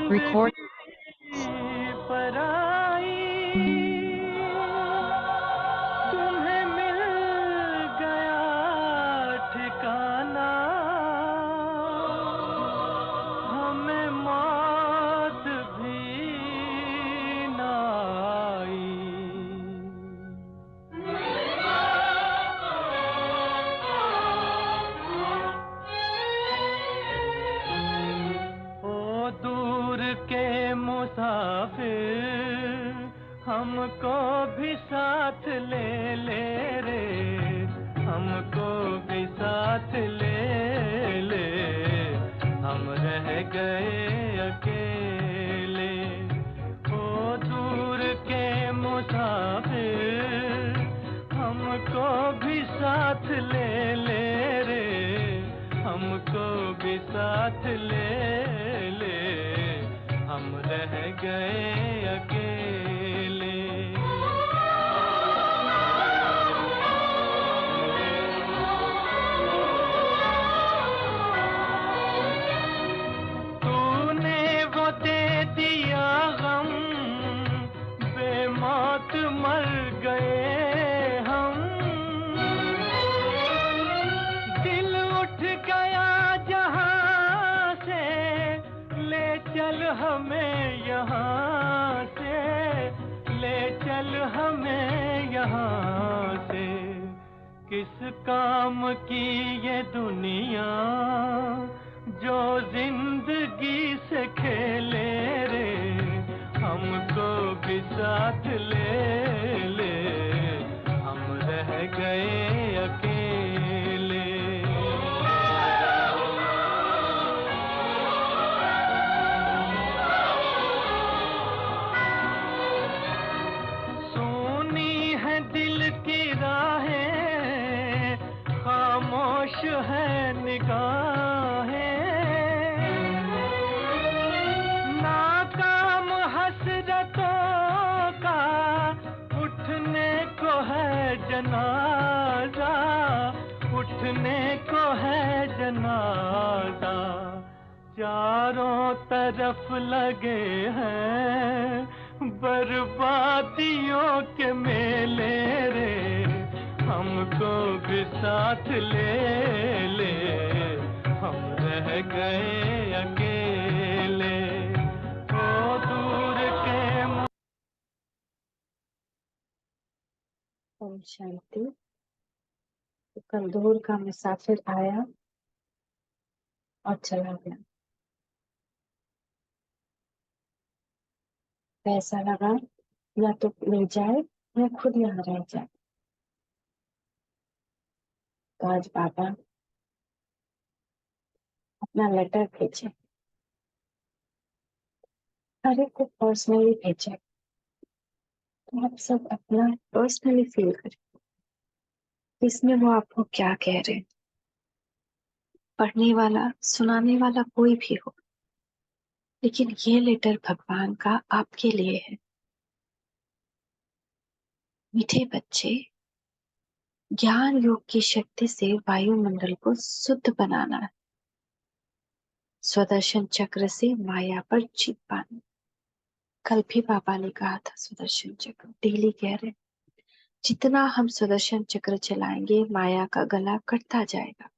Record. पराई तुम्हें मिल गया ठिकाना, हमें मौत भी न आई। ओ दूर के मुसाफिर, हमको भी साथ ले ले रे, हमको भी साथ ले ले, हम रह गए अकेले। ओ दूर के मुसाफिर, हमको भी साथ ले ले रे, हमको भी साथ ले ले, हम रह गए अकेले। तूने वो दे दिया गम, बेमौत मर गए हम। दिल उठ गया जहां से, ले चल हमें यहाँ से, ले चल हमें यहाँ से। किस काम की ये दुनिया जो जिंदगी से खेले रे, हमको भी साथ ले ले, हम रह गए अकेले। सुनी है दिल की राहें, खामोश है निगाहें, नाकाम हसरतों का उठने को है जनाजा, उठने को है जनाजा। चारों तरफ लगे हैं बर्बादियों के मेले रे, हमको भी साथ ले ले, हम रह गए अकेले। ओ दूर के ओम शांति। तो कल दूर का मुसाफिर आया और चला गया। पैसा लगा या तो ले जाए या खुद यहाँ रह जाए। तो आज बाबा अपना लेटर भेजे, हर एक को पर्सनली भेजे। तो आप सब अपना पर्सनली फील करें, इसमें वो आपको क्या कह रहे हैं। पढ़ने वाला सुनाने वाला कोई भी हो, लेकिन ये लेटर भगवान का आपके लिए है। मीठे बच्चे, ज्ञान योग की शक्ति से वायुमंडल को शुद्ध बनाना है, स्वदर्शन चक्र से माया पर जीत पाना। कल भी बाबा ने कहा था सुदर्शन चक्र, डेली कह रहे, जितना हम सुदर्शन चक्र चलाएंगे माया का गला कटता जाएगा।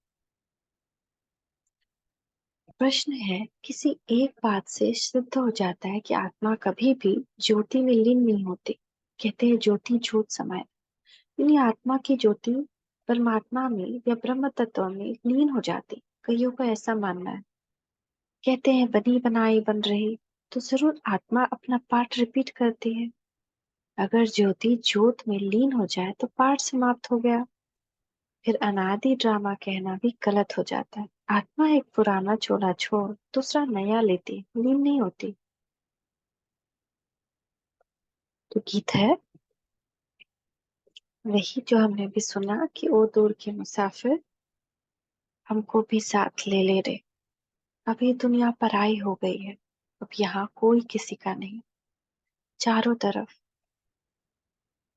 प्रश्न है, किसी एक बात से सिद्ध हो जाता है कि आत्मा कभी भी ज्योति में लीन नहीं होती। कहते हैं ज्योति ज्योत समाए, यानी आत्मा की ज्योति परमात्मा में या ब्रह्म तत्व में लीन हो जाती। कईयों का ऐसा मानना है। कहते हैं बनी बनाई बन रही, तो जरूर आत्मा अपना पार्ट रिपीट करती है। अगर ज्योति ज्योत में लीन हो जाए तो पार्ट समाप्त हो गया। फिर अनादि ड्रामा कहना भी गलत हो जाता है। आत्मा एक पुराना चोला छोड़ दूसरा नया लेती, लीन नहीं होती। तो गीत है वही जो हमने भी सुना कि ओ दूर के मुसाफिर, हमको भी साथ ले ले रे। अब ये दुनिया पराई हो गई है, अब यहाँ कोई किसी का नहीं। चारों तरफ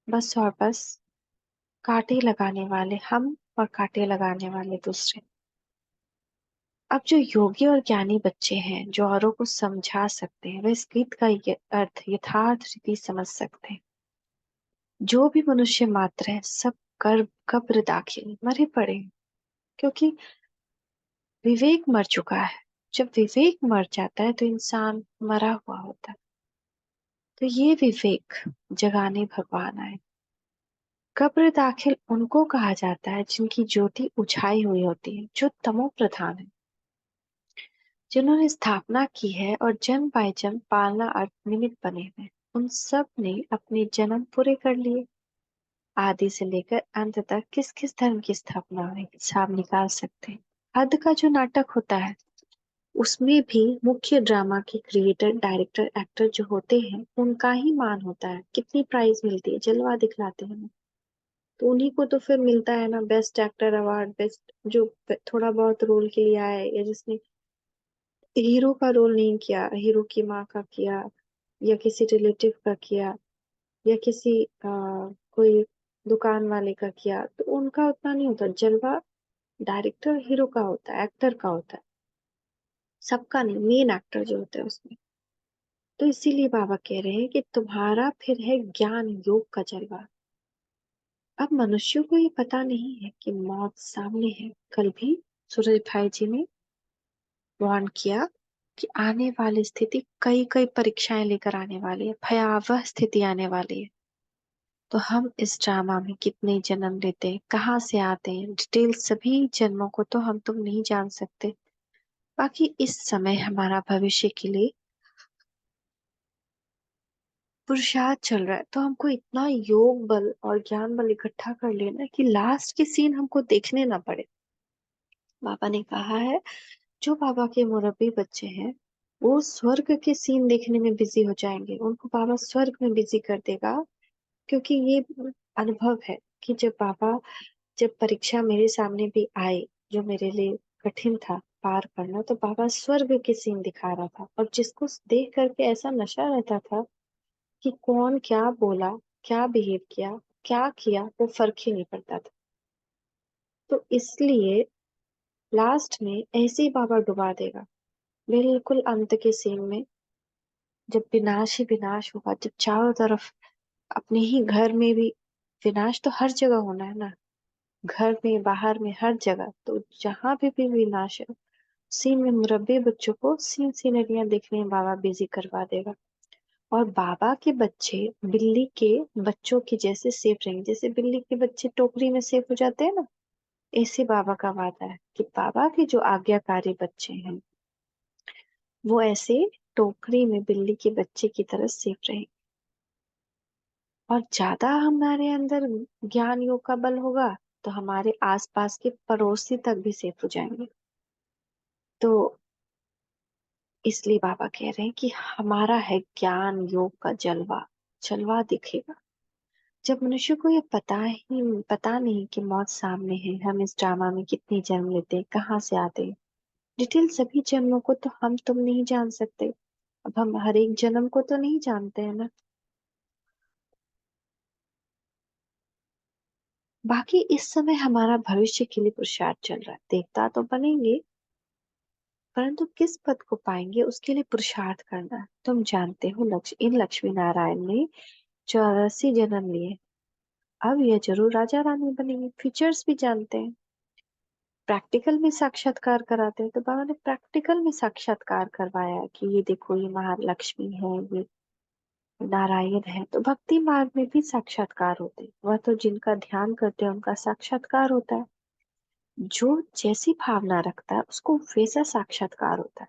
बस और बस कांटे लगाने वाले हम और कांटे लगाने वाले दूसरे। अब जो योगी और ज्ञानी बच्चे हैं, जो औरों को समझा सकते हैं, वे इस गीत का ये अर्थ यथार्थ रीति समझ सकते हैं। जो भी मनुष्य मात्र है, सब कब्र दाखिल मरे पड़े हैं, क्योंकि विवेक मर चुका है। जब विवेक मर जाता है तो इंसान मरा हुआ होता है। तो ये विवेक जगाने भगवान आए। कब्र दाखिल उनको कहा जाता है जिनकी ज्योति उछाई हुई होती है, जो तमो प्रधान है, जिन्होंने स्थापना की है और जन्म बाय जन्म पालना अर्थ निमित्त बने हुए हैं। उन सब ने अपने जन्म पूरे कर लिए। आदि से लेकर अंत तक किस किस धर्म की स्थापना हुई, हिसाब निकाल सकते हैं। हद का जो नाटक होता है, उसमें भी मुख्य ड्रामा के क्रिएटर, डायरेक्टर, एक्टर जो होते हैं, उनका ही मान होता है। कितनी प्राइज मिलती है, जलवा दिखलाते हैं, तो उन्हीं को तो फिर मिलता है ना बेस्ट एक्टर अवार्ड, बेस्ट जो थोड़ा बहुत रोल के लिए आए, या जिसने हीरो का रोल नहीं किया, हीरो की माँ का किया, या किसी रिलेटिव का किया, या किसी कोई दुकान वाले का किया, तो उनका उतना नहीं होता जलवा। डायरेक्टर हीरो का होता है, एक्टर का होता है, सबका नहीं, मेन एक्टर जो होता है उसमें। तो इसीलिए बाबा कह रहे हैं कि तुम्हारा फिर है ज्ञान योग का जलवा। अब मनुष्यों को ये पता नहीं है कि मौत सामने है। कल भी सूरज भाई जी ने वार्न किया कि आने वाली स्थिति कई कई परीक्षाएं लेकर आने वाली है, भयावह स्थिति आने वाली है। तो हम इस ड्रामा में कितने जन्म लेते हैं, कहाँ से आते हैं, डिटेल सभी जन्मों को तो हम तुम नहीं जान सकते। बाकी इस समय हमारा भविष्य के लिए पुरुषार्थ चल रहा है, तो हमको इतना योग बल और ज्ञान बल इकट्ठा कर लेना कि लास्ट के सीन हमको देखने ना पड़े। बाबा ने कहा है, जो बाबा के मुरब्बी बच्चे हैं, वो स्वर्ग के सीन देखने में बिजी हो जाएंगे, उनको बाबा स्वर्ग में बिजी कर देगा। क्योंकि ये अनुभव है कि जब परीक्षा मेरे सामने भी आई, जो मेरे लिए कठिन था पार करना, तो बाबा स्वर्ग के सीन दिखा रहा था, और जिसको देख करके ऐसा नशा रहता था कि कौन क्या बोला, क्या बिहेव किया, क्या किया, वो फर्क ही नहीं पड़ता था। तो इसलिए लास्ट में ऐसे ही बाबा डुबा देगा, बिल्कुल अंत के सीन में, जब विनाश ही विनाश होगा, जब चारों तरफ अपने ही घर में भी विनाश तो हर जगह होना है ना, घर में बाहर में हर जगह, तो जहां भी विनाश है, सीन में मुरब्बे बच्चों को सीन सीनरियां देखने में बाबा बिजी करवा देगा। और बाबा के बच्चे बिल्ली के बच्चों की जैसे सेफ रहेंगे, जैसे बिल्ली के बच्चे टोकरी में सेफ हो जाते हैं ना, ऐसे बाबा का वादा है कि बाबा के जो आज्ञाकारी बच्चे हैं, वो ऐसे टोकरी में बिल्ली के बच्चे की तरह सेफ रहेंगे। और ज्यादा हमारे अंदर ज्ञान योग का बल होगा, तो हमारे आसपास के पड़ोसी तक भी सेफ हो जाएंगे। तो इसलिए बाबा कह रहे हैं कि हमारा है ज्ञान योग का जलवा, जलवा दिखेगा। जब मनुष्य को ये पता नहीं कि मौत सामने है, हम इस ड्रामा में कितने जन्म लेते हैं, कहाँ से आते हैं, डिटेल सभी जन्मों को तो हम तुम नहीं जान सकते। अब हम हर एक जन्म को तो नहीं जानते हैं ना। बाकी इस समय हमारा भविष्य के लिए पुरुषार्थ चल रहा है। देवता तो बनेंगे, परंतु किस पद को पाएंगे उसके लिए पुरुषार्थ करना है। तुम जानते हो, इन लक्ष्मी नारायण ने 84 जन्म लिए, अब यह जरूर राजा रानी बनेंगे। फीचर्स भी जानते हैं, प्रैक्टिकल में साक्षात्कार कराते हैं। तो बाबा ने प्रैक्टिकल में साक्षात्कार करवाया कि ये देखो, ये महालक्ष्मी है, ये नारायण है। तो भक्ति मार्ग में भी साक्षात्कार होते हैं, वह तो जिनका ध्यान करते हैं उनका साक्षात्कार होता है। जो जैसी भावना रखता है उसको वैसा साक्षात्कार होता है।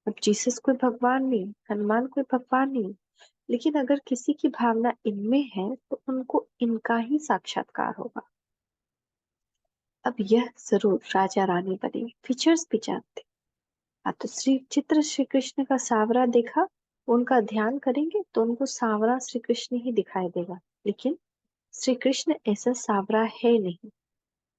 अब जीसस कोई भगवान नहीं, हनुमान कोई भगवान नहीं, लेकिन अगर किसी की भावना इनमें है तो उनको इनका ही साक्षात्कार होगा। अब यह जरूर राजा रानी बनेंगे, फीचर्स भी जानते। हाँ, तो श्री कृष्ण का सांवरा देखा, उनका ध्यान करेंगे तो उनको सांवरा श्री कृष्ण ही दिखाई देगा। लेकिन श्री कृष्ण ऐसा सांवरा है नहीं।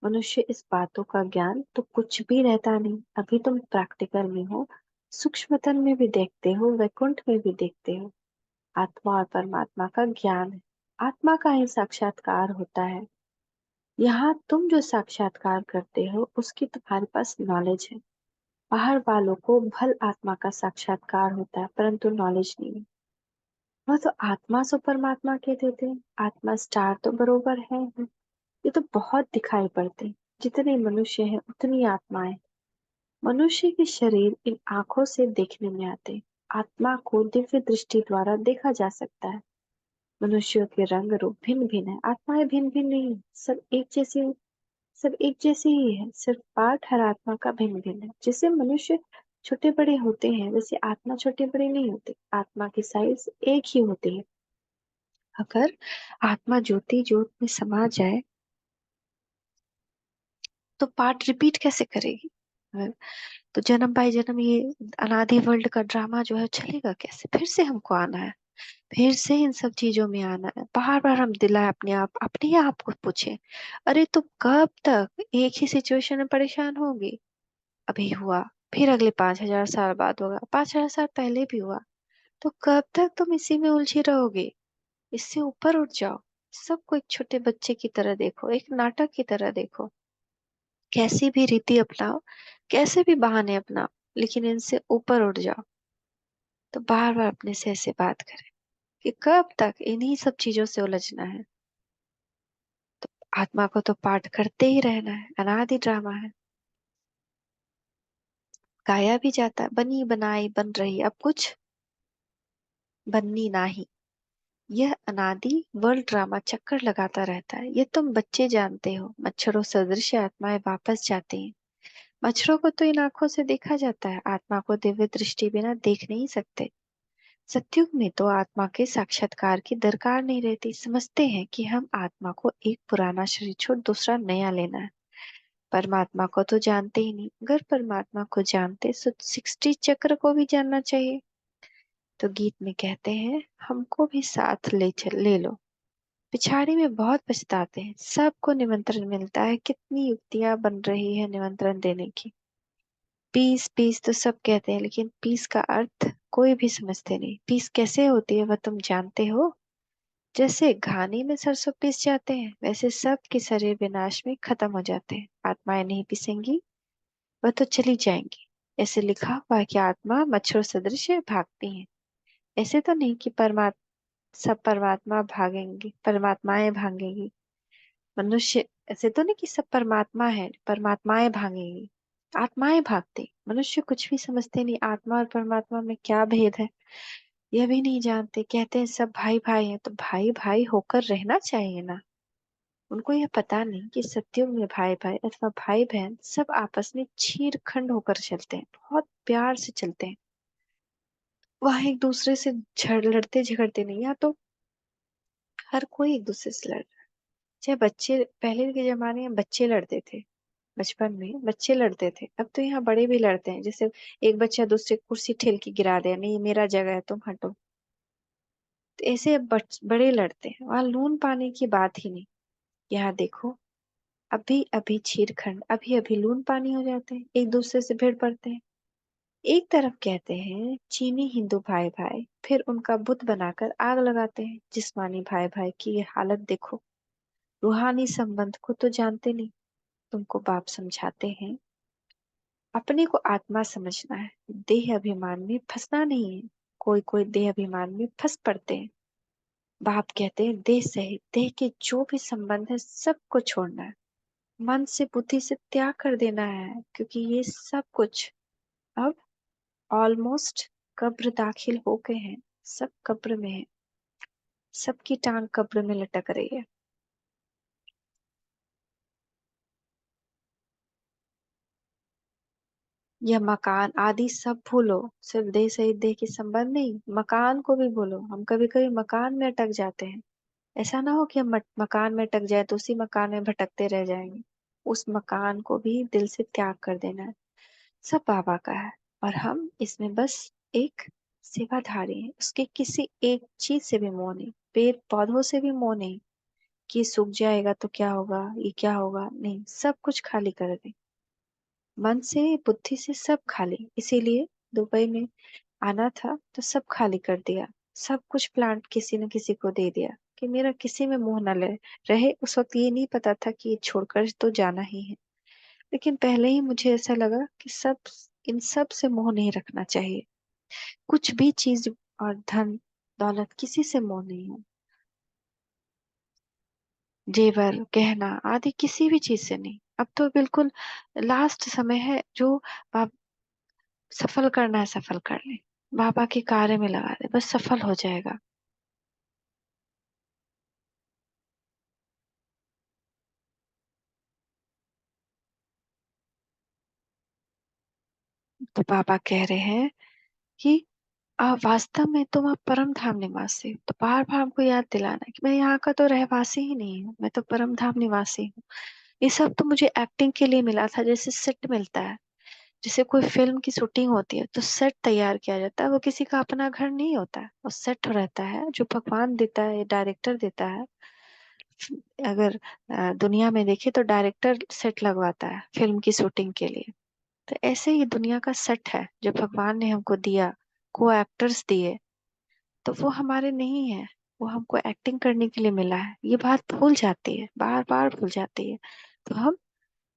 मनुष्य इस बातों का ज्ञान तो कुछ भी रहता नहीं। अभी तुम प्रैक्टिकल में हो, सूक्ष्मतन में भी देखते हो, वैकुंठ में भी देखते हो। आत्मा और परमात्मा का ज्ञान है, आत्मा का ही साक्षात्कार होता है। यहाँ तुम जो साक्षात्कार करते हो उसकी तुम्हारे पास नॉलेज है, बाहर वालों को भल आत्मा का साक्षात्कार होता है परंतु नॉलेज नहीं। वह तो आत्मा सो परमात्मा कहते थे। आत्मा स्टार तो बरोबर है ही। ये तो बहुत दिखाई पड़ते हैं। जितने मनुष्य हैं उतनी आत्माएं। मनुष्य के शरीर इन आंखों से देखने में आते हैं। आत्मा को दिव्य दृष्टि द्वारा देखा जा सकता है। मनुष्यों के रंग रूप भिन्न भिन्न है, आत्माएं भिन्न भिन्न नहीं, सब एक जैसे ही है, सिर्फ पार्ट हर आत्मा का भिन्न भिन्न है। जैसे मनुष्य छोटे बड़े होते हैं वैसे आत्मा छोटे बड़े नहीं होते। आत्मा की साइज एक ही होती है। अगर आत्मा ज्योति ज्योत में समा जाए तो पार्ट रिपीट कैसे करेगी? तो जन्म बाय जन्म ये अनादि वर्ल्ड का ड्रामा जो है चलेगा कैसे? फिर से हमको आना है, फिर से इन सब चीजों में आना है। बार बार हम दिलाए अपने आप को पूछे, अरे तुम कब तक एक ही सिचुएशन में परेशान होगी? अभी हुआ, फिर अगले 5,000 साल बाद होगा, 5,000 साल पहले भी हुआ, तो कब तक तुम इसी में उलझी रहोगे? इससे ऊपर उठ जाओ। सबको एक छोटे बच्चे की तरह देखो, एक नाटक की तरह देखो। कैसी भी रीति अपनाओ, कैसे भी बहाने अपनाओ, लेकिन इनसे ऊपर उठ जाओ। तो बार बार अपने से ऐसे बात करें कि कब तक इन्हीं सब चीजों से उलझना है। आत्मा को तो पाठ करते ही रहना है, अनादि ड्रामा है। गाया भी जाता है, बनी बनाई बन रही, अब कुछ बननी नाही। यह अनादि वर्ल्ड ड्रामा चक्कर लगाता रहता है। ये तुम बच्चे जानते हो। मच्छरों सदृश आत्माएं वापस जाती हैं। मच्छरों को तो इन आंखों से देखा जाता है, आत्मा को दिव्य दृष्टि बिना देख नहीं सकते। सत्युग में तो आत्मा के साक्षात्कार की दरकार नहीं रहती। समझते हैं कि हम आत्मा को एक पुराना शरीर छोड़ दूसरा नया लेना है। परमात्मा को तो जानते ही नहीं। अगर परमात्मा को जानते तो 60 चक्र को भी जानना चाहिए। तो गीत में कहते हैं, हमको भी साथ ले लो। पिछाड़ी में बहुत पछताते हैं। सबको निमंत्रण मिलता है, कितनी युक्तियां बन रही है निमंत्रण देने की। पीस पीस तो सब कहते हैं, लेकिन पीस का अर्थ कोई भी समझते नहीं। पीस कैसे होती है वह तुम जानते हो? जैसे घानी में सरसों पीस जाते हैं, वैसे सब के शरीर विनाश में खत्म हो जाते हैं। आत्माएं नहीं पिसेंगी, वह तो चली जाएंगी। ऐसे लिखा हुआ है कि आत्मा मच्छर सदृश भागती हैं। ऐसे तो नहीं कि सब परमात्माएं भागेंगी। मनुष्य ऐसे तो नहीं कि सब परमात्मा है, परमात्माएं भागेंगी। आत्माएं भागती, मनुष्य कुछ भी समझते नहीं। आत्मा और परमात्मा में क्या भेद है यह भी नहीं जानते। कहते हैं सब भाई भाई हैं, तो भाई भाई होकर रहना चाहिए ना। उनको यह पता नहीं कि सत्युग में भाई भाई अथवा भाई बहन सब आपस में चीर खंड होकर चलते हैं, बहुत प्यार से चलते हैं। वह एक दूसरे से लड़ते झगड़ते नहीं। या तो हर कोई एक दूसरे से लड़ रहा है। चाहे बच्चे, पहले के जमाने में बच्चे लड़ते थे, बचपन में बच्चे लड़ते थे। अब तो यहाँ बड़े भी लड़ते हैं। जैसे एक बच्चा दूसरे कुर्सी ठेल के गिरा दे, नहीं मेरा जगह है तुम हटो। तो ऐसे बड़े लड़ते हैं। वहां लून पानी की बात ही नहीं। यहाँ देखो, अभी अभी चीरखंड, अभी अभी लून पानी हो जाते हैं, एक दूसरे से भिड़ पड़ते हैं। एक तरफ कहते हैं चीनी हिंदू भाई भाई, फिर उनका बुत बनाकर आग लगाते हैं। जिस्मानी भाई भाई की ये हालत देखो। रूहानी संबंध को तो जानते नहीं। तुमको बाप समझाते हैं अपने को आत्मा समझना है, देह अभिमान में फंसना नहीं है। कोई कोई देह अभिमान में फंस पड़ते हैं। बाप कहते हैं देह सहित देह के जो भी संबंध है सबको छोड़ना है। मन से बुद्धि से त्याग कर देना है, क्योंकि ये सब कुछ अब ऑलमोस्ट कब्र दाखिल हो गए हैं। सब कब्र में है, सबकी टांग कब्र में लटक रही है। यह मकान आदि सब भूलो। सिर्फ देह सहित देह के संबंध नहीं, मकान को भी भूलो। हम कभी कभी मकान में अटक जाते हैं। ऐसा ना हो कि हम मकान में अटक जाए तो उसी मकान में भटकते रह जाएंगे। उस मकान को भी दिल से त्याग कर देना है। सब बाबा का है और हम इसमें बस एक सेवाधारी हैं। उसके किसी एक चीज से भी मोह नहीं, पेड़ पौधों से भी मोह नहीं कि ये सूख जाएगा तो क्या होगा, ये क्या होगा, नहीं। सब कुछ खाली कर दे, मन से बुद्धि से सब खाली। इसीलिए दुबई में आना था तो सब खाली कर दिया। सब कुछ प्लांट किसी न किसी को दे दिया कि मेरा किसी में मोह न ले रहे। उस वक्त ये नहीं पता था कि ये छोड़कर तो जाना ही है, लेकिन पहले ही मुझे ऐसा लगा कि सब इन सब से मोह नहीं रखना चाहिए। कुछ भी चीज और धन दौलत किसी से मोह नहीं है। जेवर गहना आदि किसी भी चीज से नहीं। अब तो बिल्कुल लास्ट समय है, जो आप सफल करना है सफल कर ले, बाबा के कार्य में लगा दे, बस सफल हो जाएगा। तो बाबा कह रहे हैं कि वास्तव में तुम अब परम धाम निवासी हो। तो बार बार हमको याद दिलाना है कि मैं यहाँ का तो रहवासी ही नहीं हूँ, मैं तो परम धाम निवासी हूँ। ये सब तो मुझे एक्टिंग के लिए मिला था, जैसे सेट मिलता है। जैसे कोई फिल्म की शूटिंग होती है तो सेट तैयार किया जाता है, वो किसी का अपना घर नहीं होता है, वो सेट रहता है जो भगवान देता है, डायरेक्टर देता है। अगर दुनिया में देखे तो डायरेक्टर सेट लगवाता है फिल्म की शूटिंग के लिए। तो ऐसे ही दुनिया का सेट है जो भगवान ने हमको दिया, को एक्टर्स दिए। तो वो हमारे नहीं है, वो हमको एक्टिंग करने के लिए मिला है। ये बात भूल जाती है, बार बार भूल जाती है। तो हम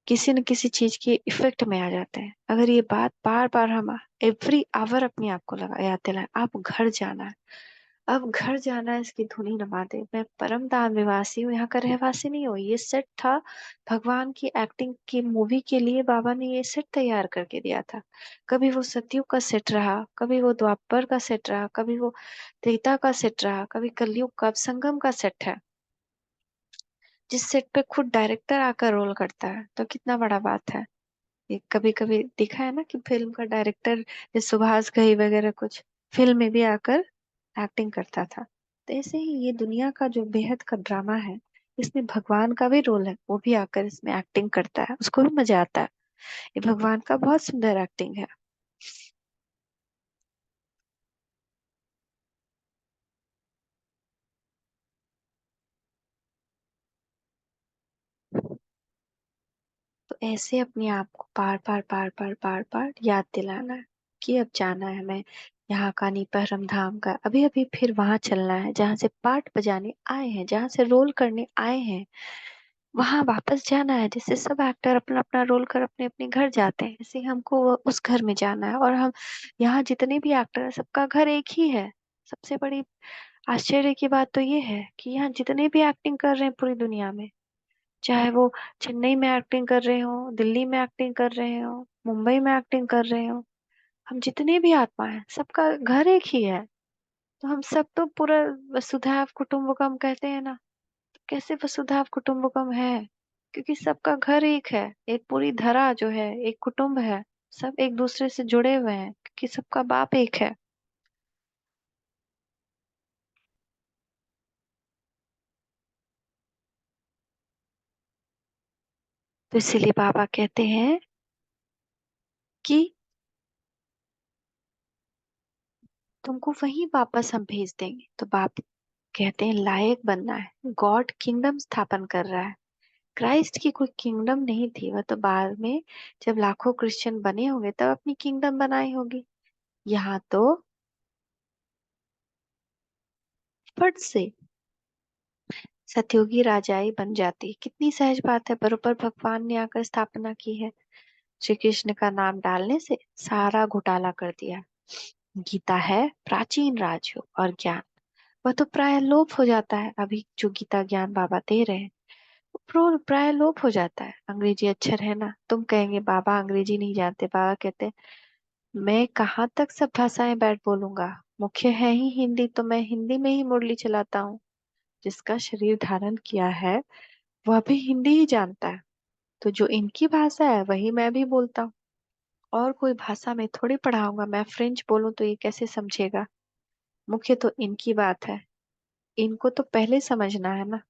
किसी न किसी चीज के इफेक्ट में आ जाते हैं। अगर ये बात बार बार हम एवरी आवर अपने आप को लगा याद दिलाए, आप घर जाना है, अब घर जाना है, इसकी धुनी नमा दे, मैं परम धाम निवासी हूँ, यहाँ का रहवासी नहीं हूँ। ये सेट था भगवान की एक्टिंग की मूवी के लिए, बाबा ने ये सेट तैयार करके दिया था। कभी वो सतयुग का सेट रहा, कभी वो द्वापर का सेट रहा, कभी वो त्रेता का सेट रहा, कभी कलयुग का, अब संगम का सेट है, जिस सेट पे खुद डायरेक्टर आकर रोल करता है। तो कितना बड़ा बात है। ये कभी कभी दिखा है ना कि फिल्म का डायरेक्टर, जैसे सुभाष घई वगैरह कुछ फिल्म में भी आकर एक्टिंग करता था। तो ऐसे ही ये दुनिया का जो बेहद का ड्रामा है, इसमें भगवान का भी रोल है, वो भी आकर इसमें एक्टिंग करता है, उसको भी मजा आता है। ये भगवान का बहुत सुंदर एक्टिंग है। तो ऐसे अपने आप को बार बार बार बार बार बार याद दिलाना है कि अब जाना है हमें, यहाँ का नहीं परम धाम का। अभी अभी फिर वहां चलना है जहाँ से पार्ट बजाने आए हैं, जहाँ से रोल करने आए हैं, वहां वापस जाना है। जैसे सब एक्टर अपना अपना रोल कर अपने अपने घर जाते हैं, ऐसे ही हमको उस घर में जाना है। और हम यहाँ जितने भी एक्टर हैं, सबका घर एक ही है। सबसे बड़ी आश्चर्य की बात तो ये है कि यहाँ जितने भी एक्टिंग कर रहे हैं पूरी दुनिया में, चाहे वो चेन्नई में एक्टिंग कर रहे हो, दिल्ली में एक्टिंग कर रहे हो, मुंबई में एक्टिंग कर रहे हो, हम जितने भी आत्मा हैं, सबका घर एक ही है। तो हम सब तो पूरा वसुधैव कुटुंबकम कहते हैं ना। तो कैसे वसुधैव कुटुंबकम है? क्योंकि सबका घर एक है, एक पूरी धरा जो है एक कुटुंब है। सब एक दूसरे से जुड़े हुए हैं क्योंकि सबका बाप एक है। तो इसीलिए बाबा कहते हैं कि तुमको वहीं वापस हम भेज देंगे। तो बाप कहते हैं लायक बनना है, गॉड किंगडम स्थापन कर रहा है। क्राइस्ट की कोई किंगडम नहीं थी, वह तो बाद में जब लाखों क्रिश्चियन बने होंगे तब अपनी किंगडम बनाई होगी। यहाँ तो फट से सतयुगी राजाई बन जाती। कितनी सहज बात है, बरोबर भगवान ने आकर स्थापना की है। श्री कृष्ण का नाम डालने से सारा घोटाला कर दिया। गीता है प्राचीन राजयोग और ज्ञान, वह तो प्राय लोप हो जाता है। अभी जो गीता ज्ञान बाबा दे रहे हैं वो प्राय लोप हो जाता है। अंग्रेजी अक्षर है ना, तुम कहेंगे बाबा अंग्रेजी नहीं जानते। बाबा कहते हैं मैं कहाँ तक सब भाषाएं बैठ बोलूंगा, मुख्य है ही हिंदी, तो मैं हिंदी में ही मुरली चलाता हूँ। जिसका शरीर धारण किया है वह भी हिंदी ही जानता है। तो जो इनकी भाषा है वही मैं भी बोलता हूँ। और कोई भाषा में थोड़ी पढ़ाऊंगा, मैं फ्रेंच बोलूं तो ये कैसे समझेगा? मुख्य तो इनकी बात है, इनको तो पहले समझना है ना।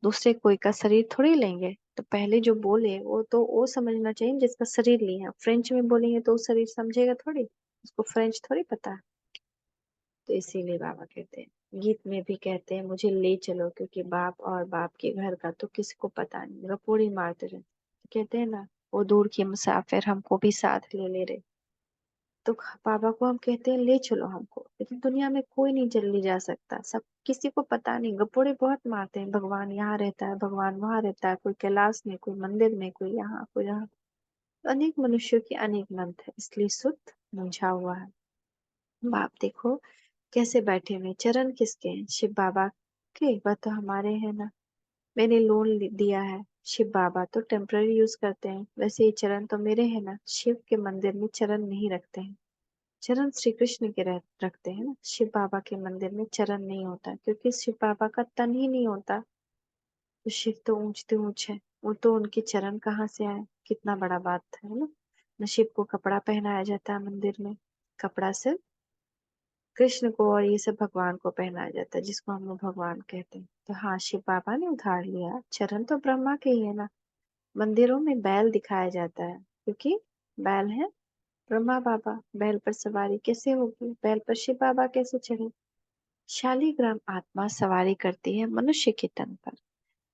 दूसरे कोई का शरीर थोड़ी लेंगे, तो पहले जो बोले वो तो वो समझना चाहिए जिसका शरीर लिया। फ्रेंच में बोलेंगे तो वो शरीर समझेगा थोड़ी, उसको फ्रेंच थोड़ी पता है। तो इसीलिए बाबा कहते हैं, गीत में भी कहते हैं मुझे ले चलो, क्योंकि बाप और बाप के घर का तो किसी को पता नहीं, गपोड़ी मारते रहे। तो कहते हैं ना, वो दूर की मुसाफिर हमको भी साथ ले ले रहे। तो बाबा को हम कहते हैं ले चलो हमको, लेकिन दुनिया में कोई नहीं जल्दी जा सकता, सब किसी को पता नहीं। गपोड़े बहुत मारते हैं, भगवान यहाँ रहता है, भगवान वहां रहता है, कोई कैलाश में, कोई मंदिर में, कोई यहाँ कोई यहाँ। अनेक मनुष्यों के अनेक मंत्र है, इसलिए सुत मुंझा हुआ है। बाप देखो कैसे बैठे हुए, चरण किसके हैं? शिव बाबा के। वह तो हमारे हैं ना। मैंने लोन दिया है। शिव बाबा तो टेम्पररी यूज करते हैं, वैसे ये चरण तो मेरे हैं ना। शिव के मंदिर में चरण नहीं रखते हैं, चरण श्री कृष्ण के रखते हैं ना। शिव बाबा के मंदिर में चरण नहीं होता क्योंकि शिव बाबा का तन ही नहीं होता। तो शिव तो ऊंचते ऊंच है, वो तो उनके चरण कहाँ से आए? कितना बड़ा बात है ना। न शिव को कपड़ा पहनाया जाता है मंदिर में, कपड़ा सिर्फ कृष्ण को और ये सब भगवान को पहनाया जाता है, जिसको हम लोग भगवान कहते हैं। तो हाँ, शिव बाबा ने उधार लिया, चरण तो ब्रह्मा के ही है ना। मंदिरों में बैल दिखाया जाता है क्योंकि बैल है ब्रह्मा बाबा। बैल पर सवारी कैसे होगी? बैल पर शिव बाबा कैसे चढ़े? शालीग्राम आत्मा सवारी करती है मनुष्य के तन पर।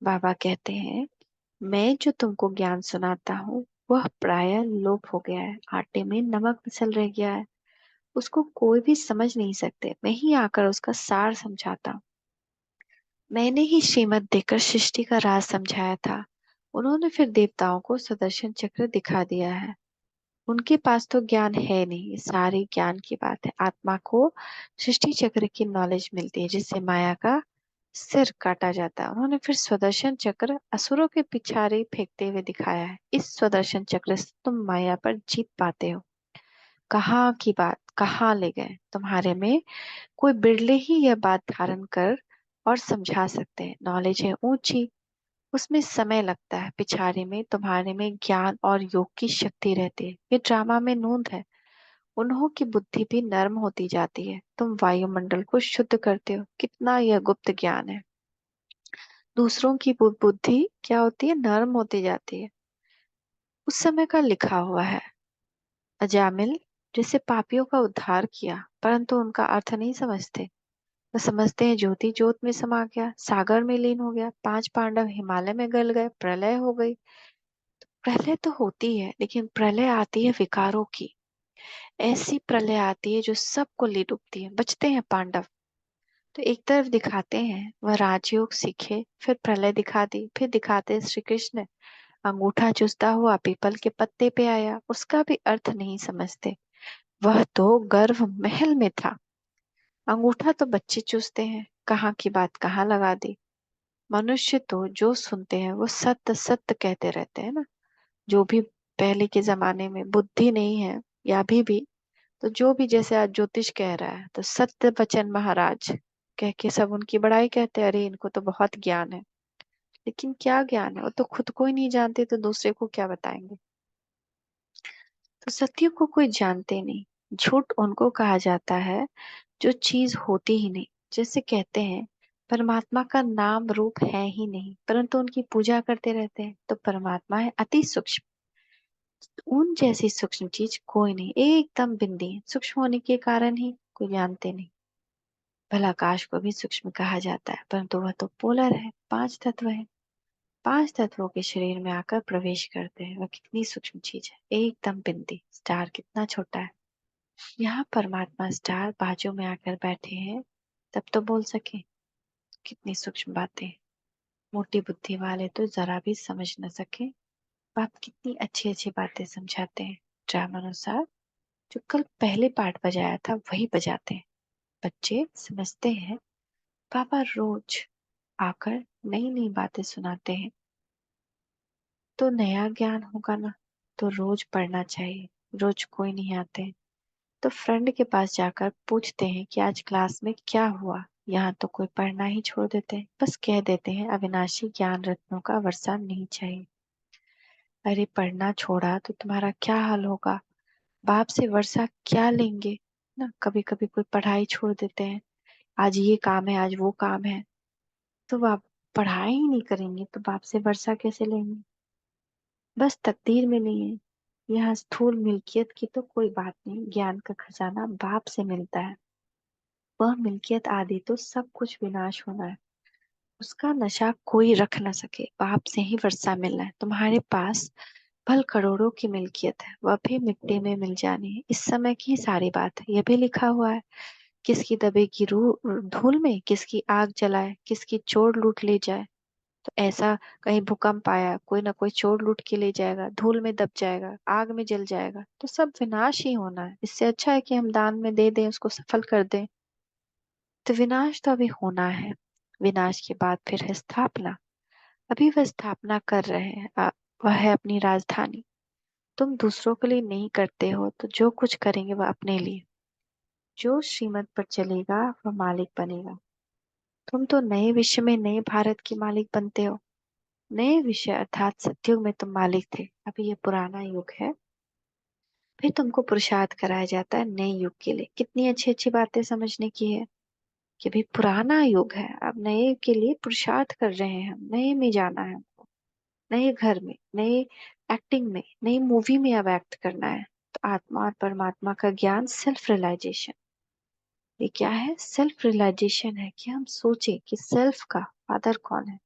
बाबा कहते हैं, मैं जो तुमको ज्ञान सुनाता हूँ वह प्रायः लोप हो गया है, आटे में नमक मिसल रह गया है, उसको कोई भी समझ नहीं सकते। मैं ही आकर उसका सार समझाता हूँ। मैंने ही श्रीमत देकर सृष्टि का राज समझाया था। उन्होंने फिर देवताओं को सुदर्शन चक्र दिखा दिया है। उनके पास तो ज्ञान है नहीं, ये सारी ज्ञान की बात है। आत्मा को सृष्टि चक्र की नॉलेज मिलती है जिससे माया का सिर काटा जाता है। उन्होंने फिर स्वदर्शन चक्र असुरों के पिछारे फेंकते हुए दिखाया है। इस स्वदर्शन चक्र से तुम माया पर जीत पाते हो। कहाँ की बात कहाँ ले गए? तुम्हारे में कोई बिरले ही यह बात धारण कर और समझा सकते हैं। नॉलेज है ऊंची, उसमें समय लगता है। पिछाड़ी में तुम्हारे में ज्ञान और योग की शक्ति रहती है। ये ड्रामा में नूंद है। उन्हों की बुद्धि भी नर्म होती जाती है। तुम वायुमंडल को शुद्ध करते हो। कितना यह गुप्त ज्ञान है। दूसरों की बुद्धि क्या होती है? नर्म होती जाती है। उस समय का लिखा हुआ है। अजामिल जिससे पापियों का उद्धार किया, परंतु उनका अर्थ नहीं समझते। वो समझते हैं ज्योति ज्योत में समा गया, सागर में लीन हो गया, 5 पांडव हिमालय में गल गए, प्रलय हो गई। प्रलय तो होती है, लेकिन प्रलय आती है विकारों की। ऐसी प्रलय आती है जो सबको ले डूबती है, बचते हैं पांडव। तो एक तरफ दिखाते हैं वह राजयोग सीखे, फिर प्रलय दिखा दी, फिर दिखाते हैं श्री कृष्ण अंगूठा चूसता हुआ पीपल के पत्ते पे आया, उसका भी अर्थ नहीं समझते। वह तो गर्भ महल में था। अंगूठा तो बच्चे चूसते हैं, कहाँ की बात कहाँ लगा दी। मनुष्य तो जो सुनते हैं वो सत्य सत्य कहते रहते हैं ना। जो भी पहले के जमाने में बुद्धि नहीं है या भी तो जो भी जैसे आज ज्योतिष कह रहा है तो सत्य बचन महाराज कह के सब उनकी बड़ाई कहते हैं। अरे इनको तो बहुत ज्ञान है। लेकिन क्या ज्ञान है? वो तो खुद को ही नहीं जानते तो दूसरे को क्या बताएंगे? तो सत्य को कोई जानते नहीं। झूठ उनको कहा जाता है जो चीज होती ही नहीं। जैसे कहते हैं परमात्मा का नाम रूप है ही नहीं, परंतु उनकी पूजा करते रहते हैं। तो परमात्मा है अति सूक्ष्म, उन जैसी सूक्ष्म चीज कोई नहीं, एकदम बिंदी है। सूक्ष्म होने के कारण ही कोई जानते नहीं। भला आकाश को भी सूक्ष्म कहा जाता है, परंतु वह तो पोलर है, 5 तत्व है। 5 तत्वों के शरीर में आकर प्रवेश करते हैं। वह कितनी सूक्ष्म चीज है, एकदम बिंदी। स्टार कितना छोटा है। यहाँ परमात्मा स्टार बाजू में आकर बैठे हैं, तब तो बोल सके। कितनी सूक्ष्म बातें। मोटी बुद्धि वाले तो जरा भी समझ न सके। बाप कितनी अच्छी अच्छी बातें समझाते हैं। ड्रामा अनुसार जो कल पहले पार्ट बजाया था वही बजाते हैं। बच्चे समझते हैं। पापा रोज आकर नई नई बातें सुनाते हैं, तो नया ज्ञान होगा ना। तो रोज पढ़ना चाहिए। रोज कोई नहीं आते तो फ्रेंड के पास जाकर पूछते हैं कि आज क्लास में क्या हुआ। यहाँ तो कोई पढ़ना ही छोड़ देते हैं, बस कह देते हैं अविनाशी ज्ञान रत्नों का वर्षा नहीं चाहिए। अरे पढ़ना छोड़ा तो तुम्हारा क्या हाल होगा? बाप से वर्षा क्या लेंगे ना। कभी कभी कोई पढ़ाई छोड़ देते हैं, आज ये काम है आज वो काम है, तो आप पढ़ाई ही नहीं करेंगे तो बाप से वर्षा कैसे लेंगे? बस तकदीर में नहीं है। यहाँ स्थूल मिल्कियत की तो कोई बात नहीं, ज्ञान का खजाना बाप से मिलता है। वह मिल्कियत आदि तो सब कुछ विनाश होना है, उसका नशा कोई रख न सके। बाप से ही वर्षा मिलना है। तुम्हारे पास भल करोड़ों की मिल्कियत है, वह भी मिट्टी में मिल जानी है। इस समय की सारी बात है, यह भी लिखा हुआ है। किसकी दबेगी रूह धूल में, किसकी आग जलाए, किसकी चोर लूट ले जाए। तो ऐसा कहीं भूकंप आया, कोई ना कोई चोर लूट के ले जाएगा, धूल में दब जाएगा, आग में जल जाएगा, तो सब विनाश ही होना है। इससे अच्छा है कि हम दान में दे दें, उसको सफल कर दें। तो विनाश तो अभी होना है, विनाश के बाद फिर है स्थापना। अभी वह स्थापना कर रहे हैं, वह है अपनी राजधानी। तुम दूसरों के लिए नहीं करते हो तो जो कुछ करेंगे वह अपने लिए। जो श्रीमत पर चलेगा वह मालिक बनेगा। तुम तो नए विश्व में नए भारत के मालिक बनते हो। नए विषय अर्थात सतयुग में तुम मालिक थे, अभी ये पुराना युग है। फिर तुमको पुरुषार्थ कराया जाता है नए युग के लिए। कितनी अच्छी अच्छी बातें समझने की है कि भाई पुराना युग है, अब नए के लिए पुरुषार्थ कर रहे हैं, हम नए में जाना है हमको, नए घर में, नए एक्टिंग में, नई मूवी में अब एक्ट करना है। तो आत्मा और परमात्मा का ज्ञान, सेल्फ रियलाइजेशन, ये क्या है? सेल्फ रियलाइजेशन है कि हम सोचे कि सेल्फ का फादर कौन है।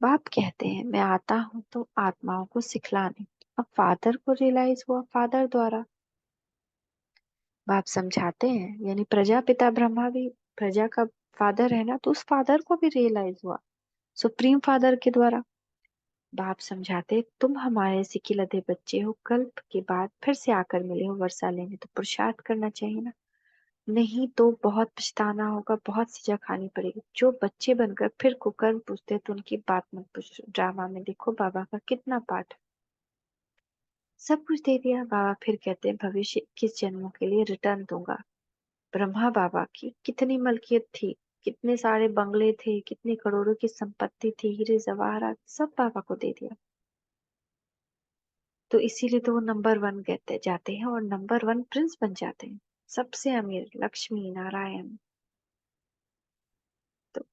बाप कहते हैं मैं आता हूं तो आत्माओं को सिखलाने। अब फादर को रियलाइज हुआ फादर द्वारा। बाप समझाते हैं, यानी प्रजापिता ब्रह्मा भी प्रजा का फादर है ना, तो उस फादर को भी रियलाइज हुआ सुप्रीम फादर के द्वारा। बाप समझाते, तुम हमारे सिक्के लदे बच्चे हो, कल्प के बाद फिर से आकर मिले हो वर्षा लेने, तो पुरुषार्थ करना चाहिए ना, नहीं तो बहुत पछताना होगा, बहुत सजा खानी पड़ेगी। जो बच्चे बनकर फिर कुकर्म पूछते तो उनकी बात मत पूछो। ड्रामा में देखो बाबा का कितना पाठ है। सब कुछ दे दिया। बाबा फिर कहते हैं भविष्य 21 जन्मों के लिए रिटर्न दूंगा। ब्रह्मा बाबा की कितनी मलकियत थी, कितने सारे बंगले थे, कितने करोड़ों की संपत्ति थी, हीरे जवाहरात सब बाबा को दे दिया। तो इसीलिए तो वो नंबर वन कहते जाते हैं और नंबर वन प्रिंस बन जाते हैं, सबसे अमीर लक्ष्मी नारायण। तो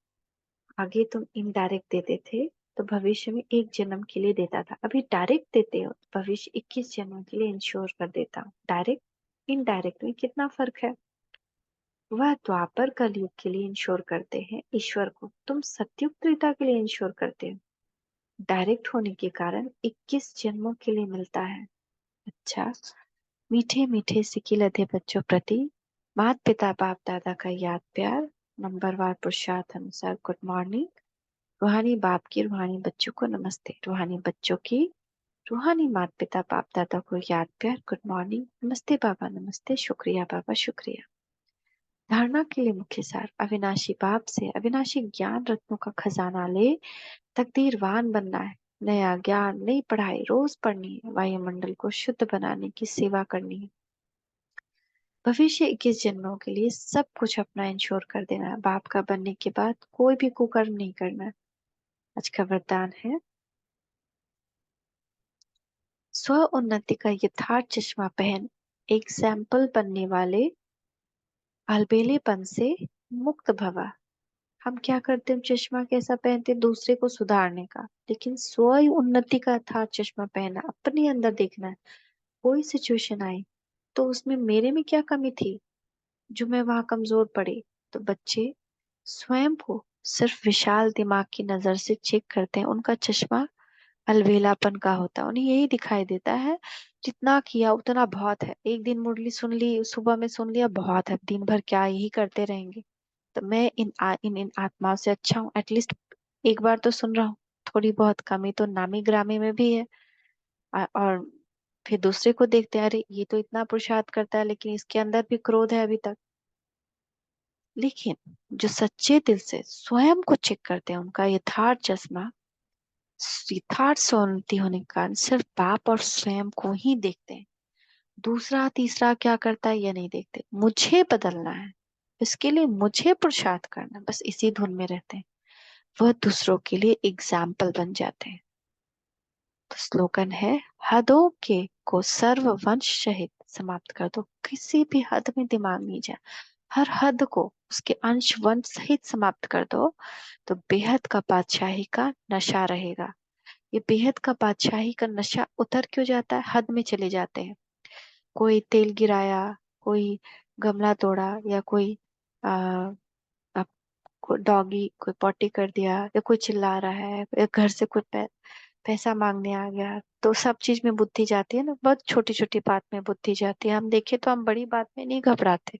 आगे तुम इनडायरेक्ट देते थे तो भविष्य में एक जन्म के लिए देता था, अभी डायरेक्ट देते हो तो भविष्य 21 जन्मों के लिए इंश्योर कर देता हूँ। डायरेक्ट इनडायरेक्ट में कितना फर्क है। वह द्वापर कलयुग के लिए इंश्योर करते हैं ईश्वर को, तुम सतयुग त्रेता के लिए इंश्योर करते हो। डायरेक्ट होने के कारण 21 जन्मों के लिए मिलता है। अच्छा, मीठे मीठे सिके लधे बच्चों प्रति माता पिता बाप दादा का याद प्यार, नंबरवार पुरुषार्थ अनुसार गुड मॉर्निंग। रूहानी बाप की रूहानी बच्चों को नमस्ते, रूहानी बच्चों की रूहानी माता पिता बाप दादा को याद प्यार, गुड मॉर्निंग, नमस्ते बाबा, नमस्ते, शुक्रिया बाबा, शुक्रिया। धारणा के लिए मुख्य सार, अविनाशी बाप से अविनाशी ज्ञान रत्नों का खजाना ले तकदीरवान बनना है। नया ज्ञान, नई पढ़ाई रोज पढ़नी है, वायुमंडल को शुद्ध बनाने की सेवा करनी है। भविष्य 21 जन्मों के लिए सब कुछ अपना इंश्योर कर देना है। बाप का बनने के बाद कोई भी कुकर्म नहीं करना है। आज का वरदान है, स्व उन्नति का यथार्थ चश्मा पहन एग्जाम्पल बनने वाले अलबेलेपन से मुक्त भवा। हम क्या करते हैं? चश्मा कैसा पहनते हैं? दूसरे को सुधारने का, लेकिन स्व उन्नति का यथार्थ चश्मा पहना, अपने अंदर देखना है। कोई सिचुएशन आई तो उसमें मेरे में क्या कमी थी जो मैं वहां कमजोर पड़ी। तो बच्चे स्वयं को सिर्फ विशाल दिमाग की नजर से चेक करते हैं, उनका चश्मा अलबेलापन का होता है। उन्हें यही दिखाई देता है जितना किया उतना बहुत है, एक दिन मुरली सुन ली, सुबह में सुन लिया, बहुत है, दिन भर क्या यही करते रहेंगे। तो मैं इन आत्माओं से अच्छा हूँ, एटलीस्ट एक बार तो सुन रहा हूँ। थोड़ी बहुत कमी तो नामी ग्रामी में भी है। और फिर दूसरे को देखते हैं, अरे ये तो इतना पुरुषार्थ करता है लेकिन इसके अंदर भी क्रोध है अभी तक। लेकिन जो सच्चे दिल से स्वयं को चेक करते हैं, उनका यथार्थ चश्मा, यथार्थ सोनती होने के कारण सिर्फ बाप और स्वयं को ही देखते हैं। दूसरा तीसरा क्या करता है ये नहीं देखते। मुझे बदलना है, इसके लिए मुझे पुरुषार्थ करना, बस इसी धुन में रहते हैं। वह दूसरों के लिए एग्जाम्पल बन जाते हैं। तो स्लोगन है, हदों के को सर्व वंश सहित समाप्त कर दो। किसी भी हद में दिमाग नहीं जाए, हर हद को उसके अंश वंश सहित समाप्त कर दो, तो बेहद का बादशाही का नशा रहेगा। ये बेहद का बादशाही का नशा उतर क्यों जाता है? हद में चले जाते हैं। कोई तेल गिराया, कोई गमला तोड़ा, या कोई आ, डॉगी कोई पॉटी कर दिया, या कोई चिल्ला रहा है, या घर से कोई पैसा मांगने आ गया, तो सब चीज में बुद्धि जाती है ना। बहुत छोटी छोटी बात में बुद्धि जाती है। हम देखे तो हम बड़ी बात में नहीं घबराते,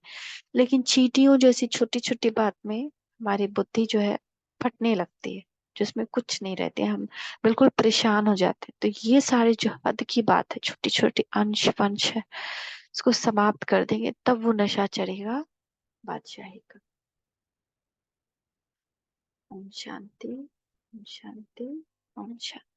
लेकिन चींटियों जैसी छोटी छोटी बात में हमारी बुद्धि जो है फटने लगती है। जिसमें कुछ नहीं रहते, हम बिल्कुल परेशान हो जाते हैं। तो ये सारे जो हद की बात है, छोटी छोटी अंश वंश है, इसको समाप्त कर देंगे तब वो नशा चढ़ेगा बादशाही का। ओम शांति, ओम शांति, ओम शांति।